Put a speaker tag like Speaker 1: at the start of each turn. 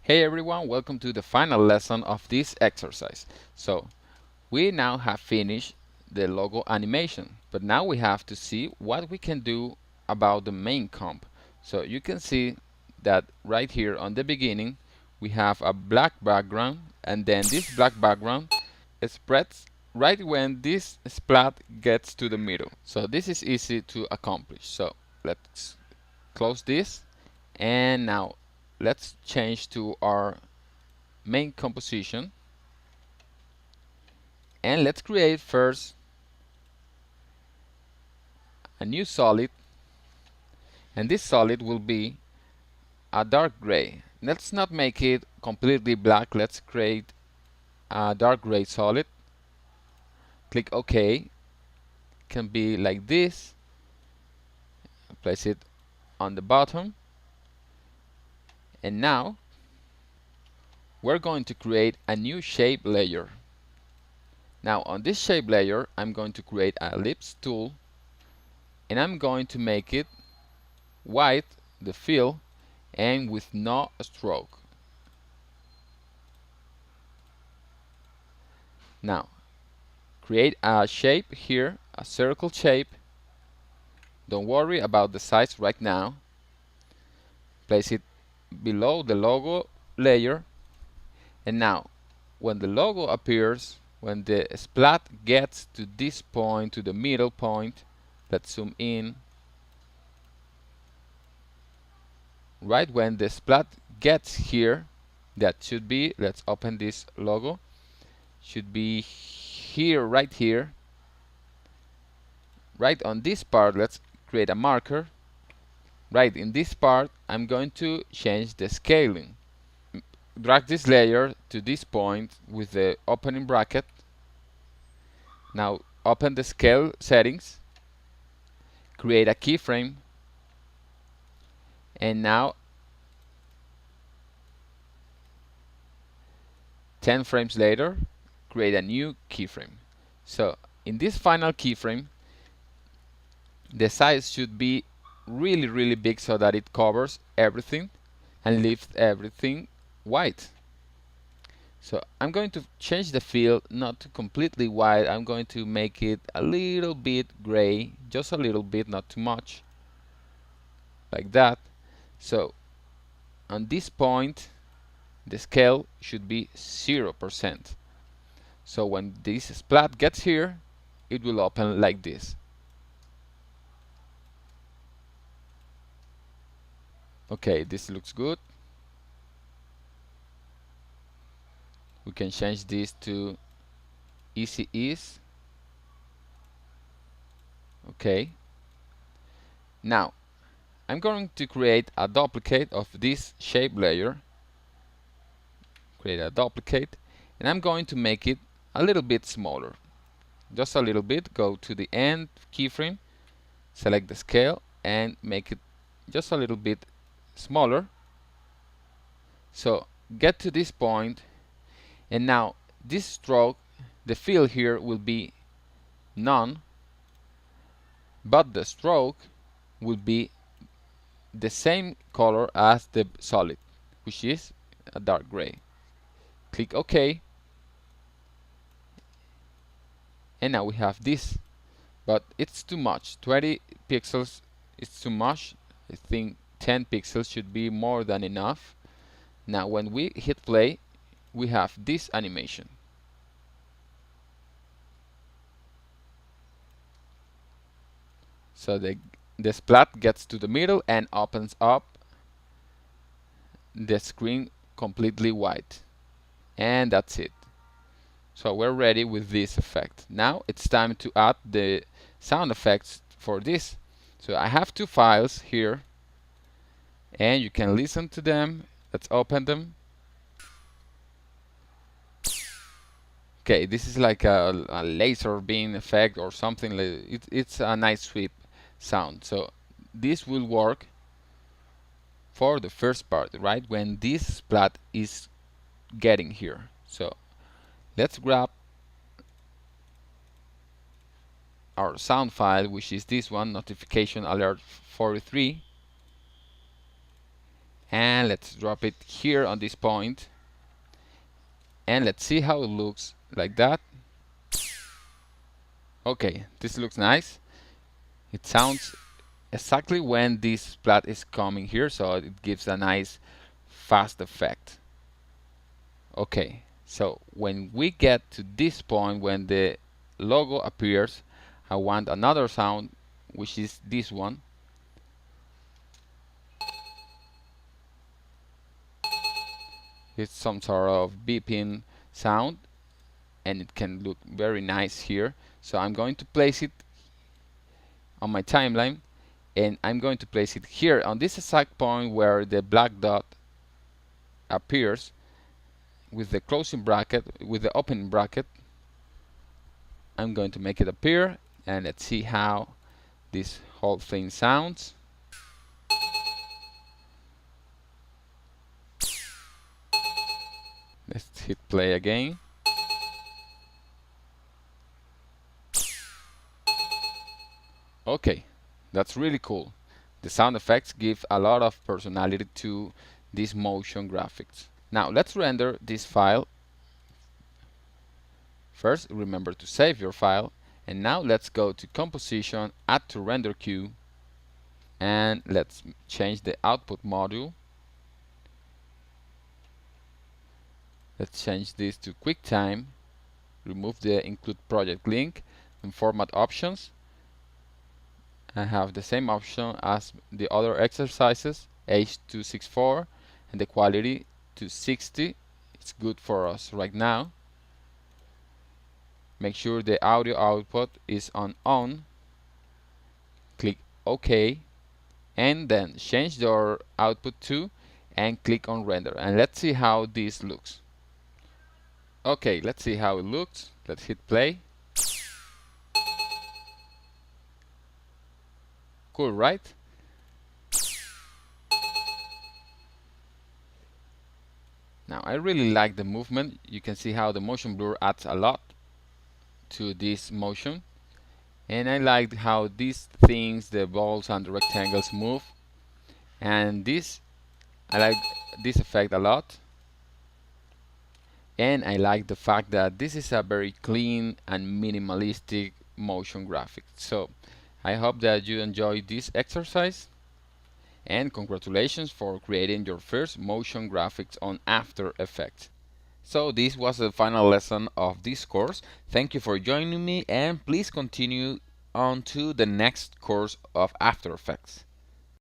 Speaker 1: Hey everyone, welcome to the final lesson of this exercise. So, we now have finished the logo animation, but now we have to see what we can do about the main comp. So you can see that right here on the beginning we have a black background, and then this black background spreads right when this splat gets to the middle. So this is easy to accomplish. So let's close this, and now let's change to our main composition, and let's create first a new solid, and this solid will be a dark gray. Let's not make it completely black, let's create a dark gray solid. Click OK. Can be like this. Place it on the bottom, and now we're going to create a new shape layer. Now on this shape layer I'm going to create an ellipse tool, and I'm going to make it white, the fill, and with no stroke. Now create a shape here, a circle shape. Don't worry about the size right now. Place it below the logo layer, and now when the logo appears, when the splat gets to this point, to the middle point, let's zoom in. Right when the splat gets here, that should be, let's open this logo, should be here, right here, right on this part. Let's create a marker. Right in this part I'm going to change the scaling. Drag this layer to this point with the opening bracket. Now open the scale settings, create a keyframe, and now 10 frames later create a new keyframe. So in this final keyframe the size should be really big so that it covers everything and leaves everything white. So I'm going to change the fill, not to completely white. I'm going to make it a little bit gray, just a little bit, not too much, like that. So on this point the scale should be 0%. So when this splat gets here, it will open like this. Okay, this looks good. We can change this to easy ease. Okay. Now I'm going to create a duplicate of this shape layer. Create a duplicate, and I'm going to make it a little bit smaller. Just a little bit. Go to the end keyframe, select the scale, and make it just a little bit smaller. So get to this point, and now this stroke, the fill here will be none, but the stroke will be the same color as the solid, which is a dark gray. Click OK, and now we have this, but it's too much. 20 pixels is too much. I think 10 pixels should be more than enough. Now when we hit play, we have this animation. So the splat gets to the middle and opens up the screen completely white, and that's it. So we're ready with this effect. Now it's time to add the sound effects for this. So I have two files here, and you can listen to them. Let's open them. Okay, this is like a laser beam effect or something. It's a nice sweep sound. So this will work for the first part, right when this splat is getting here. So let's grab our sound file, which is this one, notification alert 43, and let's drop it here on this point, and let's see how it looks like that. Okay, this looks nice. It sounds exactly when this splat is coming here, so it gives a nice fast effect. Okay, so when we get to this point, when the logo appears, I want another sound, which is this one. It's some sort of beeping sound, and it can look very nice here. So I'm going to place it on my timeline, and I'm going to place it here on this exact point where the black dot appears, with the closing bracket, with the opening bracket. I'm going to make it appear, and let's see how this whole thing sounds. Let's hit play again. Okay, that's really cool. The sound effects give a lot of personality to these motion graphics. Now let's render this file. First, remember to save your file, and now let's go to Composition, Add to Render Queue, and let's change the output module. Let's change this to QuickTime, remove the Include Project link, and Format Options. I have the same option as the other exercises, H264, and the quality to 60. It's good for us right now. Make sure the audio output is on. Click OK, and then change your output to, and click on render, and let's see how this looks. Okay, let's see how it looks. Let's hit play. Cool, right? Now I really like the movement. You can see how the motion blur adds a lot to this motion, and I like how these things, the balls and the rectangles, move. And this, I like this effect a lot, and I like the fact that this is a very clean and minimalistic motion graphic. So I hope that you enjoyed this exercise, and congratulations for creating your first motion graphics on After Effects. So this was the final lesson of this course. Thank you for joining me, and please continue on to the next course of After Effects.